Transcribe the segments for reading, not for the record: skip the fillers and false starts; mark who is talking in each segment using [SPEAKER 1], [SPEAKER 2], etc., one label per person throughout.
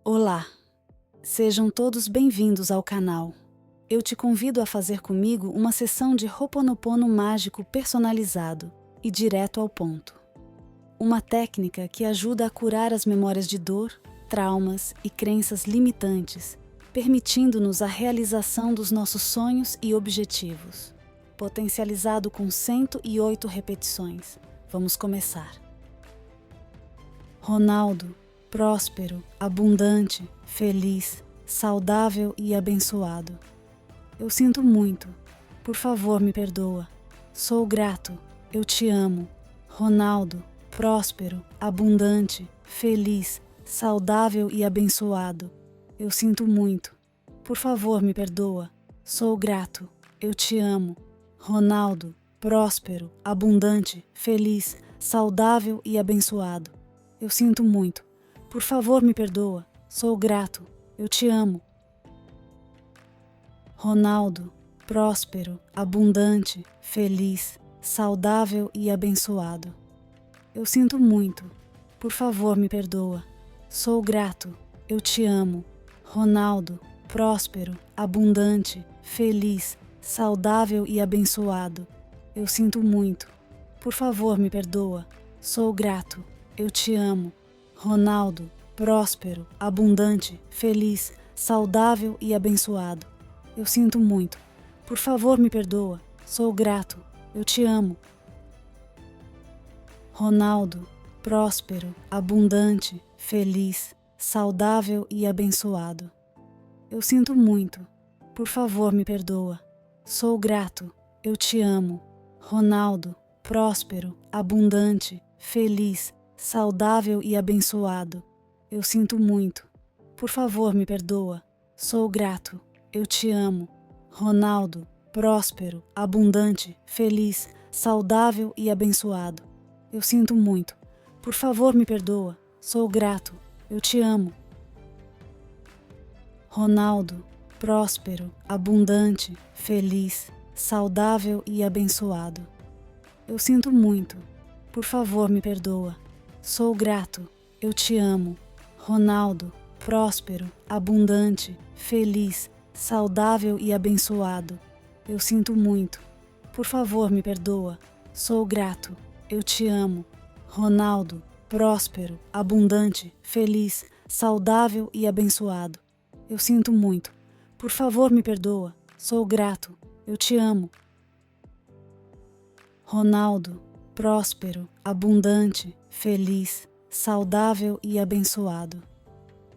[SPEAKER 1] Olá, sejam todos bem-vindos ao canal. Eu te convido a fazer comigo uma sessão de Ho'oponopono mágico personalizado e direto ao ponto. Uma técnica que ajuda a curar as memórias de dor, traumas e crenças limitantes, permitindo-nos a realização dos nossos sonhos e objetivos. Potencializado com 108 repetições. Vamos começar. Ronaldo, próspero, abundante, feliz, saudável e abençoado. Eu sinto muito. Por favor, me perdoa. Sou grato. Eu te amo. Ronaldo, próspero, abundante, feliz, saudável e abençoado. Eu sinto muito. Por favor, me perdoa. Sou grato. Eu te amo. Ronaldo, próspero, abundante, feliz, saudável e abençoado. Eu sinto muito. Por favor, me perdoa. Sou grato. Eu te amo. Ronaldo, próspero, abundante, feliz, saudável e abençoado. Eu sinto muito. Por favor, me perdoa. Sou grato. Eu te amo. Ronaldo, próspero, abundante, feliz, saudável e abençoado. Eu sinto muito. Por favor, me perdoa. Sou grato. Eu te amo. Ronaldo, próspero, abundante, feliz, saudável e abençoado. Eu sinto muito. Por favor, me perdoa. Sou grato. Eu te amo. Ronaldo, próspero, abundante, feliz, saudável e abençoado. Eu sinto muito. Por favor, me perdoa. Sou grato. Eu te amo. Ronaldo, próspero, abundante, feliz, saudável e abençoado. Eu sinto muito. Por favor, me perdoa. Sou grato. Eu te amo. Ronaldo, próspero, abundante, feliz, saudável e abençoado. Eu sinto muito. Por favor, me perdoa. Sou grato. Eu te amo. Ronaldo, próspero, abundante, feliz, saudável e abençoado. Eu sinto muito. Por favor, me perdoa. Sou grato. Eu te amo. Ronaldo, próspero, abundante, feliz, saudável e abençoado. Eu sinto muito. Por favor, me perdoa. Sou grato. Eu te amo. Ronaldo, próspero, abundante, feliz, saudável e abençoado. Eu sinto muito. Por favor, me perdoa. Sou grato. Eu te amo. Ronaldo, próspero, abundante, feliz, saudável e abençoado.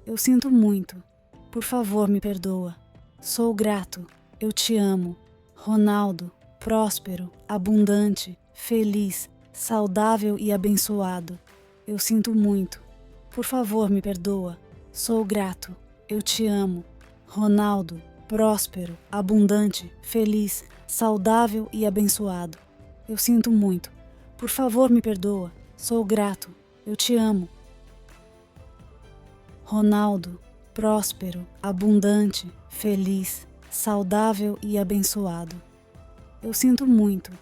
[SPEAKER 1] Eu sinto muito. Por favor, me perdoa. Sou grato. Eu te amo. Ronaldo, próspero, abundante, feliz, saudável e abençoado. Eu sinto muito. Por favor, me perdoa. Sou grato. Eu te amo. Ronaldo, próspero, abundante, feliz, saudável e abençoado. Eu sinto muito. Por favor, me perdoa. Sou grato. Eu te amo. Ronaldo, próspero, abundante, feliz, saudável e abençoado. Eu sinto muito.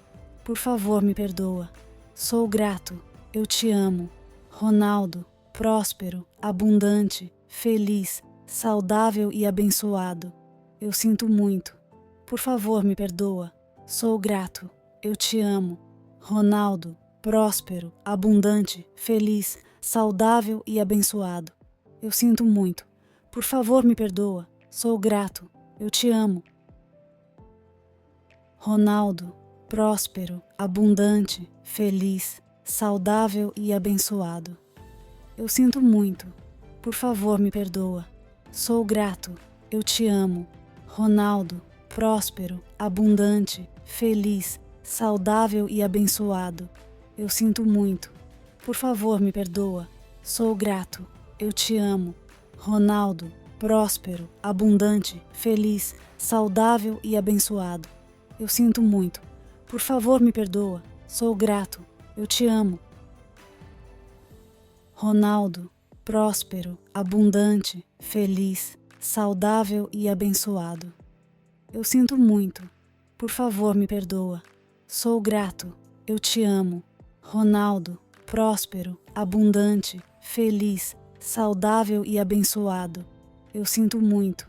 [SPEAKER 1] Por favor, me perdoa. Sou grato. Eu te amo. Ronaldo, próspero, abundante, feliz, saudável e abençoado. Eu sinto muito. Por favor, me perdoa. Sou grato. Eu te amo. Ronaldo, próspero, abundante, feliz, saudável e abençoado. Eu sinto muito. Por favor, me perdoa. Sou grato. Eu te amo. Ronaldo, próspero, abundante, feliz, saudável e abençoado. Eu sinto muito. Por favor, me perdoa. Sou grato. Eu te amo. Ronaldo, próspero, abundante, feliz, saudável e abençoado. Eu sinto muito. Por favor, me perdoa. Sou grato. Eu te amo. Ronaldo, próspero, abundante, feliz, saudável e abençoado. Eu sinto muito. Por favor, me perdoa. Sou grato. Eu te amo. Ronaldo, próspero, abundante, feliz, saudável e abençoado. Eu sinto muito. Por favor, me perdoa. Sou grato. Eu te amo. Ronaldo, próspero, abundante, feliz, saudável e abençoado. Eu sinto muito.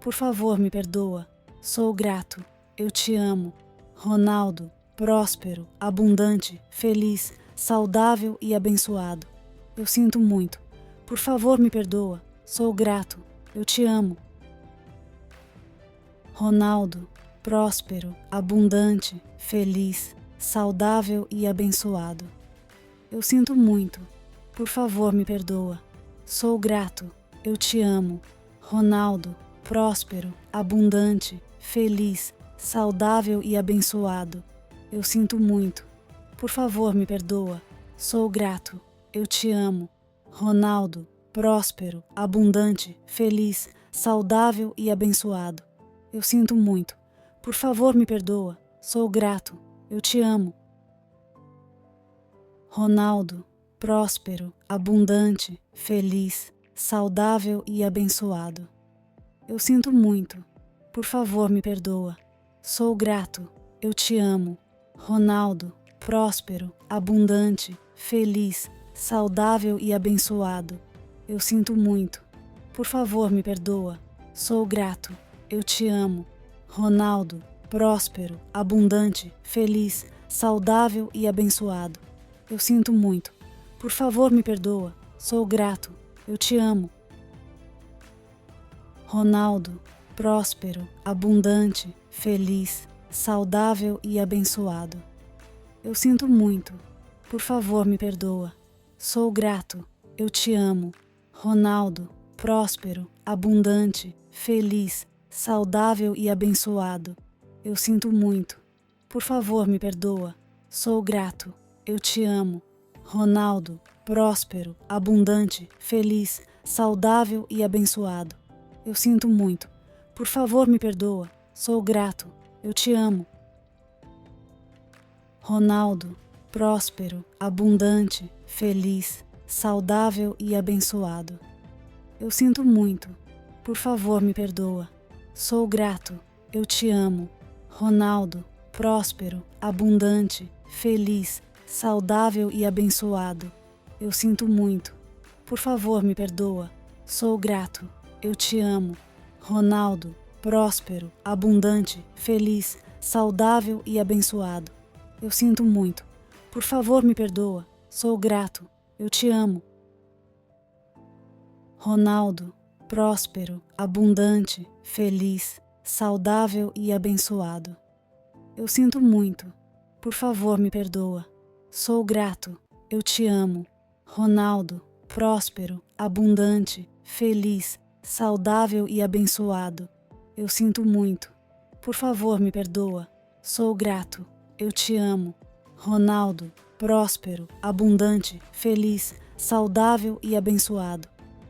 [SPEAKER 1] Por favor, me perdoa. Sou grato. Eu te amo. Ronaldo, próspero, abundante, feliz, saudável e abençoado. Eu sinto muito. Por favor, me perdoa. Sou grato. Eu te amo. Ronaldo, próspero, abundante, feliz, saudável e abençoado. Eu sinto muito. Por favor, me perdoa. Sou grato. Eu te amo. Ronaldo, próspero, abundante, feliz, saudável e abençoado. Eu sinto muito. Por favor, me perdoa. Sou grato. Eu te amo. Ronaldo, próspero, abundante, feliz, saudável e abençoado. Eu sinto muito. Por favor, me perdoa. Sou grato. Eu te amo. Ronaldo, próspero, abundante, feliz, saudável e abençoado. Eu sinto muito. Por favor, me perdoa. Sou grato. Eu te amo. Ronaldo, próspero, abundante, feliz, saudável e abençoado. Eu sinto muito. Por favor, me perdoa. Sou grato. Eu te amo. Ronaldo, próspero, abundante, feliz, saudável e abençoado. Eu sinto muito. Por favor, me perdoa. Sou grato. Eu te amo. Ronaldo, próspero, abundante, feliz, saudável e abençoado. Eu sinto muito. Por favor, me perdoa. Sou grato. Eu te amo. Ronaldo, próspero, abundante, feliz, saudável e abençoado. Eu sinto muito. Por favor, me perdoa. Sou grato. Eu te amo. Ronaldo, próspero, abundante, feliz, saudável e abençoado. Eu sinto muito. Por favor, me perdoa. Sou grato. Eu te amo. Ronaldo, próspero, abundante, feliz, saudável e abençoado. Eu sinto muito. Por favor, me perdoa. Sou grato. Eu te amo. Ronaldo, próspero, abundante, feliz, saudável e abençoado. Eu sinto muito. Por favor, me perdoa. Sou grato. Eu te amo. Ronaldo, próspero, abundante, feliz, saudável e abençoado. Eu sinto muito. Por favor, me perdoa. Sou grato. Eu te amo. Ronaldo, próspero, abundante, feliz, saudável e abençoado. Eu sinto muito. Por favor, me perdoa. Sou grato. Eu te amo. Ronaldo, próspero, abundante, feliz, saudável e abençoado. Eu sinto muito. Por favor, me perdoa. Sou grato. Eu te amo. Ronaldo, próspero, abundante, feliz, saudável e abençoado.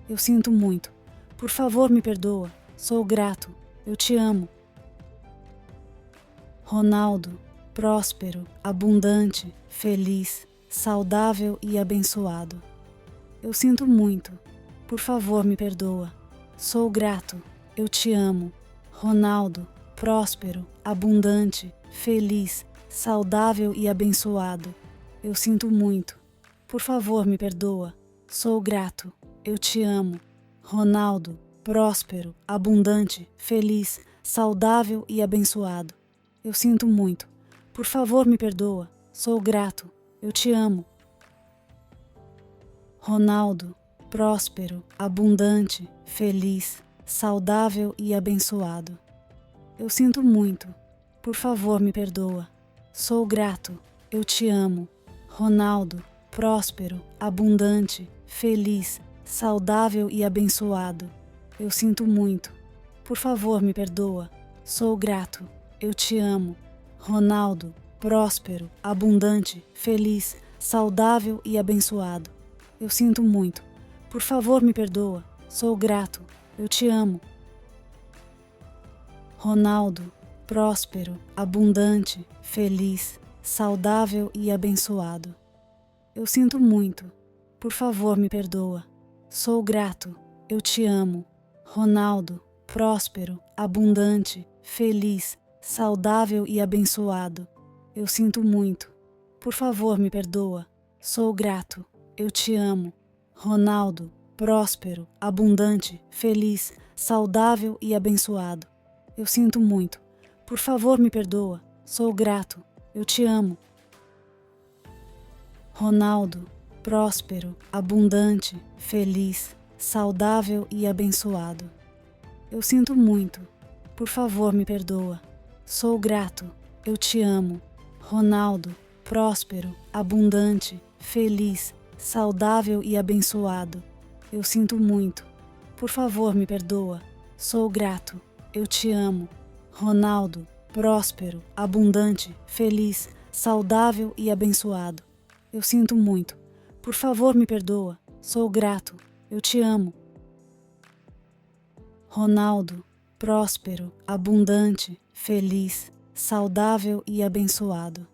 [SPEAKER 1] Eu sinto muito. Por favor, me perdoa. Sou grato. Eu te amo. Ronaldo, próspero, abundante, feliz, saudável e abençoado. Eu sinto muito. Por favor, me perdoa. Sou grato. Eu te amo. Ronaldo, próspero, abundante, feliz, saudável e abençoado. Eu sinto muito. Por favor, me perdoa. Sou grato. Eu te amo. Ronaldo, próspero, abundante, feliz, saudável e abençoado. Eu sinto muito. Por favor, me perdoa. Sou grato. Eu te amo. Ronaldo, próspero, abundante, feliz, saudável e abençoado. Eu sinto muito. Por favor, me perdoa. Sou grato. Eu te amo. Ronaldo, próspero, abundante, feliz, saudável e abençoado. Eu sinto muito. Por favor, me perdoa. Sou grato. Eu te amo. Ronaldo, próspero, abundante, feliz, saudável e abençoado. Eu sinto muito. Por favor, me perdoa. Sou grato. Eu te amo. Ronaldo, próspero, abundante, feliz, saudável e abençoado. Eu sinto muito. Por favor, me perdoa. Sou grato. Eu te amo. Ronaldo, próspero, abundante, feliz, saudável e abençoado. Eu sinto muito. Por favor, me perdoa. Sou grato. Eu te amo. Ronaldo, próspero, abundante, feliz, saudável e abençoado. Eu sinto muito. Por favor, me perdoa. Sou grato. Eu te amo. Ronaldo, próspero, abundante, feliz, saudável e abençoado. Eu sinto muito. Por favor, me perdoa. Sou grato. Eu te amo. Ronaldo, próspero, abundante, feliz, saudável e abençoado. Eu sinto muito. Por favor, me perdoa. Sou grato. Eu te amo. Ronaldo, próspero, abundante, feliz, saudável e abençoado. Eu sinto muito. Por favor, me perdoa. Sou grato. Eu te amo. Ronaldo, próspero, abundante, feliz, saudável e abençoado.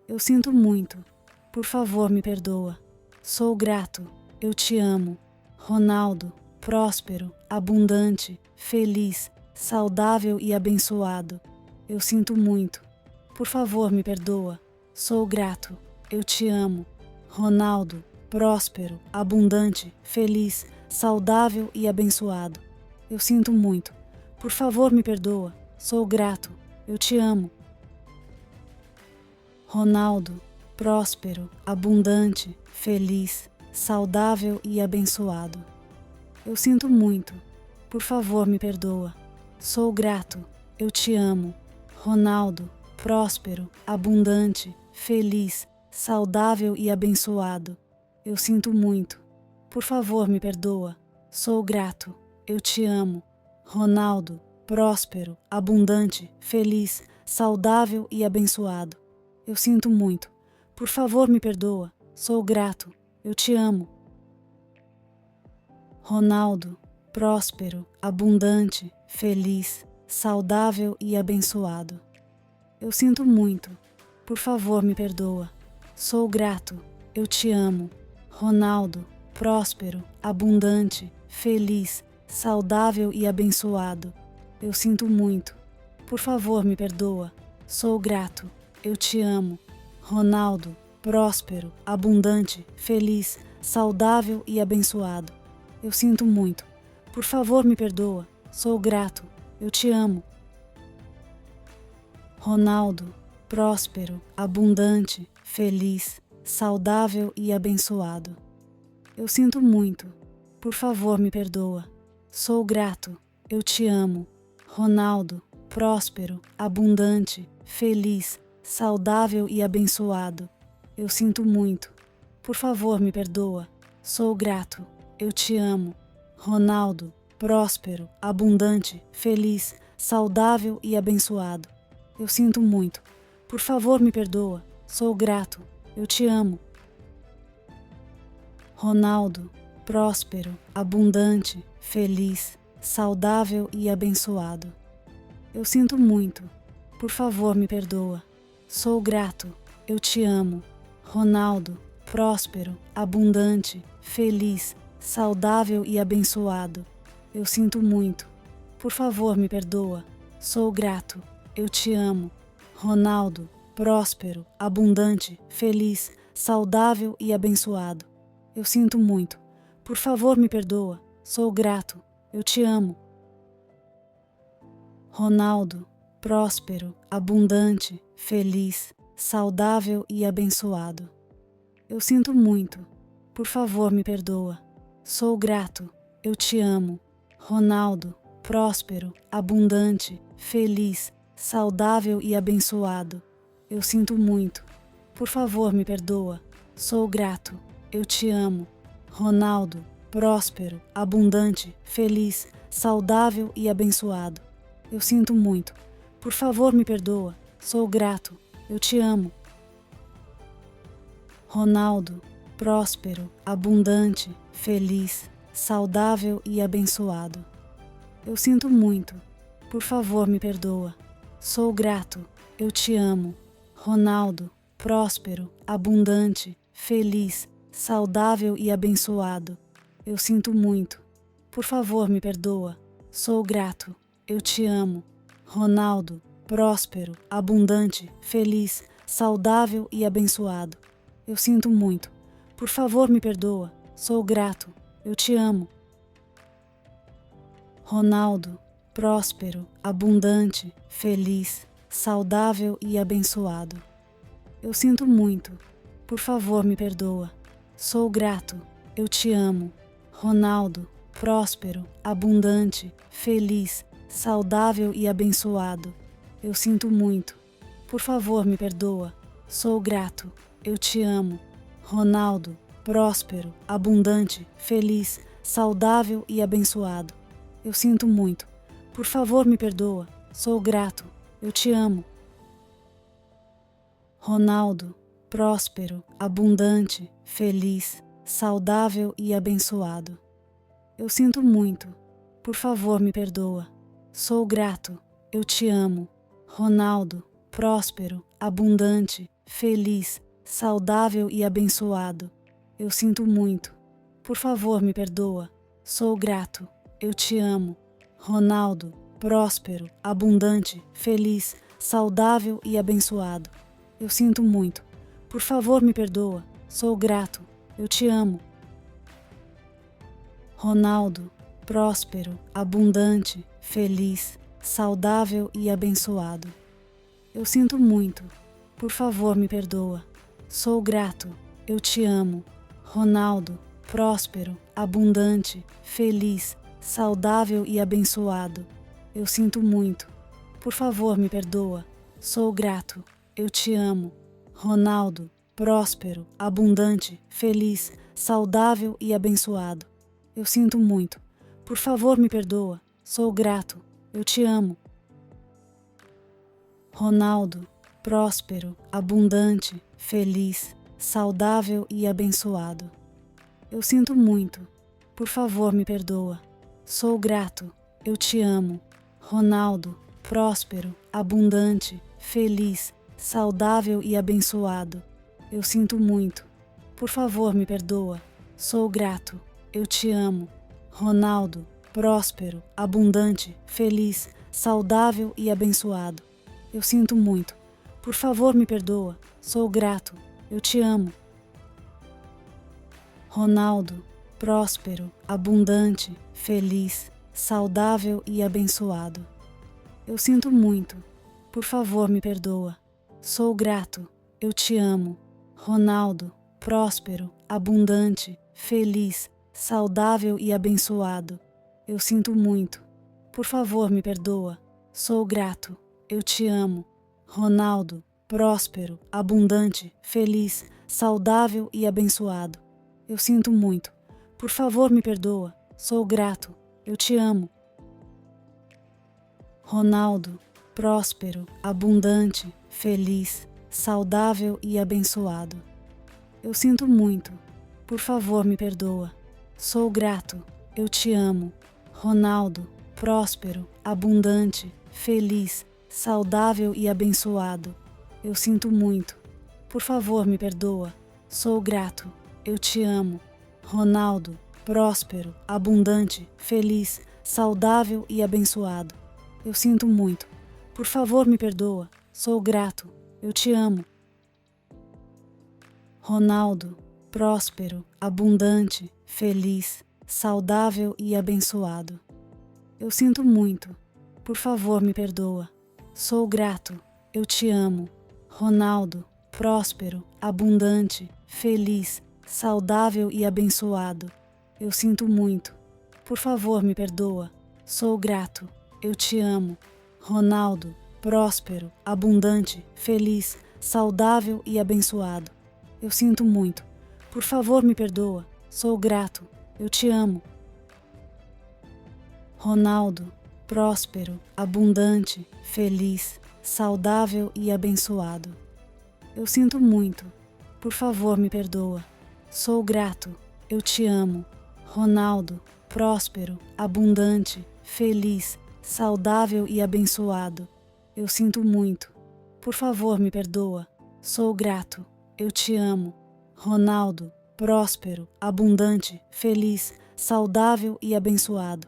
[SPEAKER 1] Eu sinto muito. Por favor, me perdoa. Sou grato. Eu te amo. Ronaldo, próspero, abundante, feliz, saudável e abençoado. Eu sinto muito. Por favor, me perdoa. Sou grato. Eu te amo. Ronaldo, próspero, abundante, feliz, saudável e abençoado. Eu sinto muito. Por favor, me perdoa. Sou grato. Eu te amo. Ronaldo, próspero, abundante, feliz, saudável e abençoado. Eu sinto muito. Por favor, me perdoa. Sou grato. Eu te amo. Ronaldo, próspero, abundante, feliz, saudável e abençoado. Eu sinto muito. Por favor, me perdoa. Sou grato. Eu te amo. Ronaldo, próspero, abundante, feliz, saudável e abençoado. Eu sinto muito. Por favor, me perdoa. Sou grato. Eu te amo. Ronaldo, próspero, abundante, feliz, saudável e abençoado. Eu sinto muito. Por favor, me perdoa. Sou grato. Eu te amo. Ronaldo, próspero, abundante, feliz, saudável e abençoado. Eu sinto muito. Por favor, me perdoa. Sou grato. Eu te amo. Ronaldo, próspero, abundante, feliz, saudável e abençoado. Eu sinto muito. Por favor, me perdoa. Sou grato. Eu te amo. Ronaldo, próspero, abundante, feliz, saudável e abençoado. Eu sinto muito. Por favor, me perdoa. Sou grato. Eu te amo. Ronaldo, próspero, abundante, feliz, saudável e abençoado. Eu sinto muito. Por favor, me perdoa. Sou grato. Eu te amo. Ronaldo, próspero, abundante, feliz, saudável e abençoado. Eu sinto muito. Por favor, me perdoa. Sou grato. Eu te amo. Ronaldo, próspero, abundante, feliz, saudável e abençoado. Eu sinto muito. Por favor, me perdoa. Sou grato. Eu te amo. Ronaldo, próspero, abundante, feliz, saudável e abençoado. Eu sinto muito. Por favor, me perdoa. Sou grato. Eu te amo. Ronaldo, próspero, abundante, feliz, saudável e abençoado. Eu sinto muito. Por favor, me perdoa. Sou grato. Eu te amo. Ronaldo, próspero, abundante, feliz, saudável e abençoado. Eu sinto muito. Por favor, me perdoa. Sou grato. Eu te amo. Ronaldo, próspero, abundante, feliz, saudável e abençoado. Eu sinto muito. Por favor, me perdoa. Sou grato. Eu te amo. Ronaldo, próspero, abundante, feliz, saudável e abençoado. Eu sinto muito. Por favor, me perdoa. Sou grato. Eu te amo. Ronaldo, próspero, abundante, feliz, saudável e abençoado. Eu sinto muito. Por favor, me perdoa. Sou grato. Eu te amo. Ronaldo, próspero, abundante, feliz, saudável e abençoado. Eu sinto muito. Por favor, me perdoa. Sou grato. Eu te amo. Ronaldo, próspero, abundante, feliz, saudável e abençoado. Eu sinto muito. Por favor, me perdoa. Sou grato. eu te amo. Ronaldo, próspero, abundante, feliz, saudável e abençoado. Eu sinto muito. Por favor, me perdoa. Sou grato. Eu te amo. Ronaldo, próspero, abundante, feliz, saudável e abençoado. Eu sinto muito. Por favor, me perdoa. Sou grato. Eu te amo. Ronaldo, próspero, abundante, feliz, saudável e abençoado. Eu sinto muito. Por favor, me perdoa. Sou grato. Eu te amo. Ronaldo, próspero, abundante, feliz, saudável e abençoado. Eu sinto muito. Por favor, me perdoa. Sou grato. Eu te amo. Ronaldo, próspero, abundante, feliz, saudável e abençoado. Eu sinto muito. Por favor, me perdoa. Sou grato. Eu te amo. Ronaldo, próspero, abundante, feliz, saudável e abençoado. Eu sinto muito. Por favor, me perdoa. Sou grato. Eu te amo. Ronaldo, próspero, abundante, feliz, saudável e abençoado. Eu sinto muito. Por favor, me perdoa. Sou grato. Eu te amo. Ronaldo, próspero, abundante, feliz, saudável e abençoado. Eu sinto muito. Por favor, me perdoa. Sou grato. Eu te amo. Ronaldo, próspero, abundante, feliz, saudável e abençoado. Eu sinto muito. Por favor, me perdoa. Sou grato. Eu te amo. Ronaldo, próspero, abundante, feliz, saudável e abençoado. Eu sinto muito. Por favor, me perdoa. Sou grato. Eu te amo. Ronaldo, próspero, abundante, feliz, saudável e abençoado. Eu sinto muito. Por favor, me perdoa. Sou grato. Eu te amo. Ronaldo, próspero, abundante, feliz, saudável e abençoado. Eu sinto muito. Por favor, me perdoa. Sou grato. Eu te amo. Ronaldo, próspero, abundante, feliz, saudável e abençoado. Eu sinto muito. Por favor, me perdoa. Sou grato. Eu te amo. Ronaldo, próspero, abundante, feliz, saudável e abençoado. Eu sinto muito. Por favor, me perdoa. Sou grato. Eu te amo. Ronaldo, próspero, abundante, feliz, saudável e abençoado. Eu sinto muito. Por favor, me perdoa. Sou grato. Eu te amo. Ronaldo, próspero, abundante, feliz, saudável e abençoado. Eu sinto muito. Por favor, me perdoa. Sou grato. Eu te amo. Ronaldo, próspero, abundante, feliz, saudável e abençoado. Eu sinto muito. Por favor, me perdoa. Sou grato. Eu te amo. Ronaldo, próspero, abundante, feliz, saudável e abençoado. Eu sinto muito. Por favor, me perdoa. Sou grato. Eu te amo. Ronaldo, próspero, abundante, feliz, saudável e abençoado. Eu sinto muito. Por favor, me perdoa. Sou grato. Eu te amo. Ronaldo, próspero, abundante, feliz, saudável e abençoado. Eu sinto muito. Por favor, me perdoa. Sou grato. Eu te amo. Ronaldo, próspero, abundante, feliz, saudável e abençoado. Eu sinto muito. Por favor, me perdoa. Sou grato. Eu te amo. Ronaldo, próspero, abundante, feliz, saudável e abençoado. Eu sinto muito. Por favor, me perdoa. Sou grato. Eu te amo. Ronaldo, próspero, abundante, feliz, saudável e abençoado. Eu sinto muito. Por favor, me perdoa. Sou grato. Eu te amo. Ronaldo, próspero, abundante, feliz, saudável e abençoado.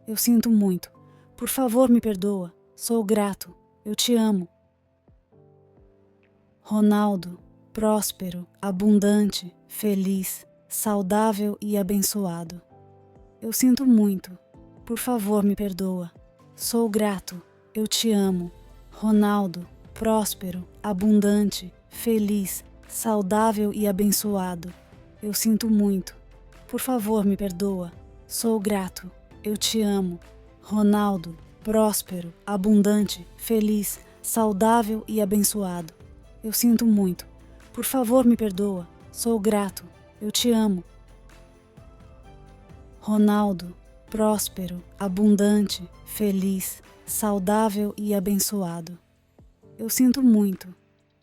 [SPEAKER 1] Eu sinto muito. Por favor, me perdoa. Sou grato. Eu te amo. Ronaldo, próspero, abundante, feliz, saudável e abençoado. Eu sinto muito. Por favor, me perdoa. Sou grato. Eu te amo. Ronaldo, próspero, abundante, feliz, saudável e abençoado. Eu sinto muito. Por favor, me perdoa. Sou grato. Eu te amo. Ronaldo, próspero, abundante, feliz, saudável e abençoado. Eu sinto muito. Por favor, me perdoa. Sou grato. Eu te amo. Ronaldo, próspero, abundante, feliz, saudável e abençoado. Eu sinto muito.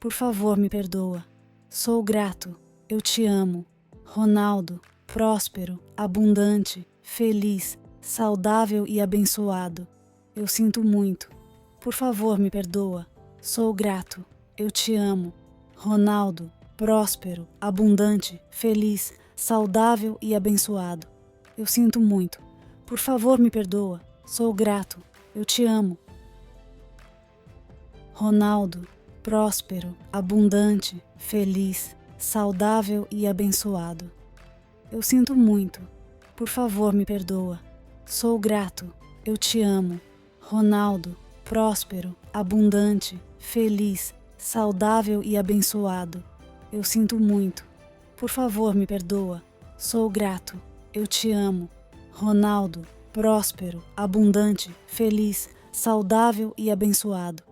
[SPEAKER 1] Por favor, me perdoa. Sou grato. Eu te amo. Ronaldo, próspero, abundante, feliz, saudável e abençoado. Eu sinto muito. Por favor, me perdoa. Sou grato. Eu te amo. Ronaldo, próspero, abundante, feliz, saudável e abençoado. Eu sinto muito. Por favor, me perdoa. Sou grato. Eu te amo. Ronaldo, próspero, abundante, feliz, saudável e abençoado. Eu sinto muito. Por favor, me perdoa. Sou grato. Eu te amo. Ronaldo, próspero, abundante, feliz, saudável e abençoado. Eu sinto muito. Por favor, me perdoa. Sou grato. Eu te amo. Ronaldo, próspero, abundante, feliz, saudável e abençoado.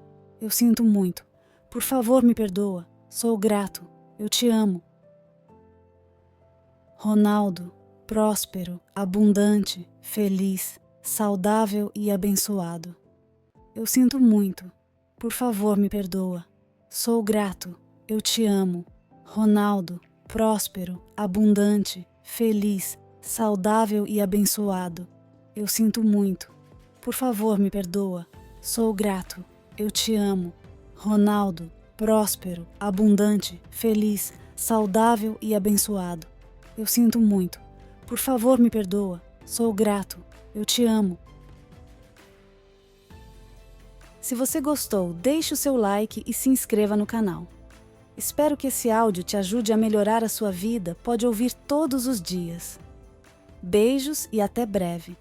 [SPEAKER 1] Eu sinto muito. Por favor, me perdoa. Sou grato. Eu te amo. Ronaldo, próspero, abundante, feliz, saudável e abençoado. Eu sinto muito. Por favor, me perdoa. Sou grato. Eu te amo. Ronaldo, próspero, abundante, feliz, saudável e abençoado. Eu sinto muito. Por favor, me perdoa. Sou grato. Eu te amo. Ronaldo, próspero, abundante, feliz, saudável e abençoado. Eu sinto muito. Por favor, me perdoa. Sou grato. Eu te amo. Se você gostou, deixe o seu like e se inscreva no canal. Espero que esse áudio te ajude a melhorar a sua vida. Pode ouvir todos os dias. Beijos e até breve.